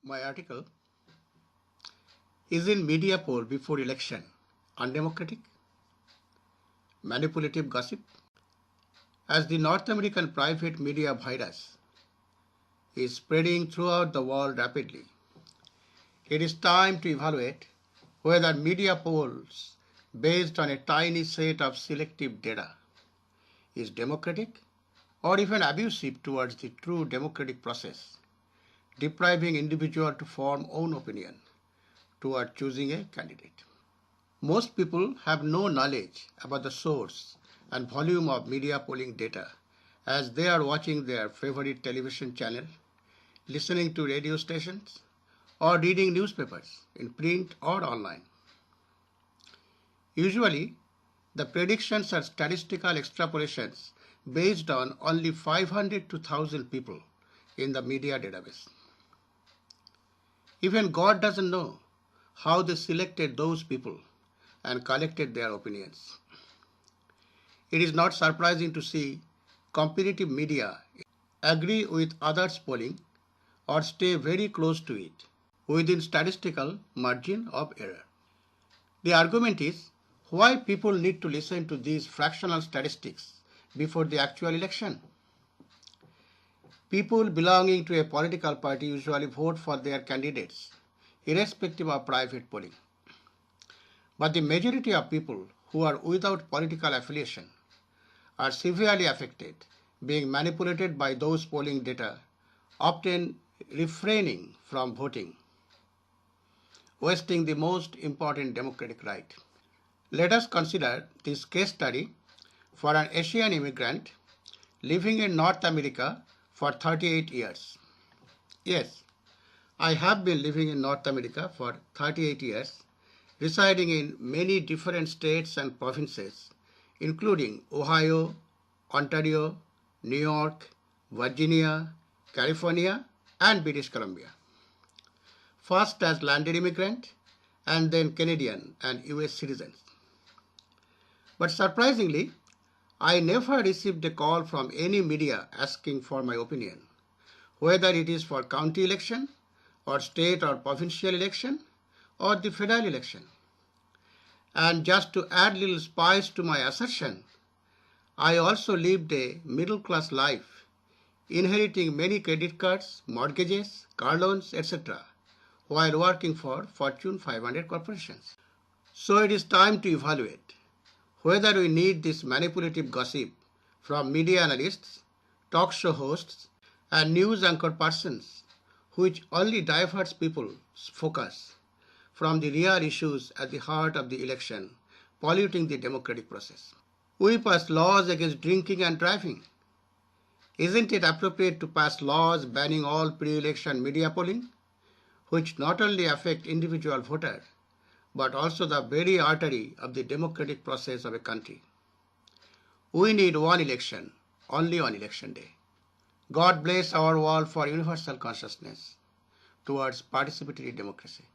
My article is in media poll before election undemocratic, manipulative gossip. As the North American private media virus is spreading throughout the world rapidly, it is time to evaluate whether media polls based on a tiny set of selective data is democratic or even abusive towards the true democratic process, depriving individuals to form own opinion toward choosing a candidate. Most people have no knowledge about the source and volume of media polling data as they are watching their favorite television channel, listening to radio stations, or reading newspapers in print or online. Usually, the predictions are statistical extrapolations based on only 500 to 1,000 people in the media database. Even God doesn't know how they selected those people and collected their opinions. It is not surprising to see competitive media agree with others' polling or stay very close to it within statistical margin of error. The argument is why people need to listen to these fractional statistics before the actual election. People belonging to a political party usually vote for their candidates, irrespective of private polling. But the majority of people who are without political affiliation are severely affected, being manipulated by those polling data, often refraining from voting, wasting the most important democratic right. Let us consider this case study for an Asian immigrant living in North America for 38 years. Yes, I have been living in North America for 38 years, residing in many different states and provinces, including Ohio, Ontario, New York, Virginia, California, and British Columbia. First as landed immigrant, and then Canadian and US citizens. But surprisingly, I never received a call from any media asking for my opinion, whether it is for county election, or state or provincial election, or the federal election. And just to add little spice to my assertion, I also lived a middle-class life, inheriting many credit cards, mortgages, car loans, etc., while working for Fortune 500 corporations. So it is time to evaluate whether we need this manipulative gossip from media analysts, talk show hosts, and news anchor persons, which only diverts people's focus from the real issues at the heart of the election, polluting the democratic process. We pass laws against drinking and driving. Isn't it appropriate to pass laws banning all pre-election media polling, which not only affect individual voters, but also the very artery of the democratic process of a country? We need one election, only on election day. God bless our world for universal consciousness towards participatory democracy.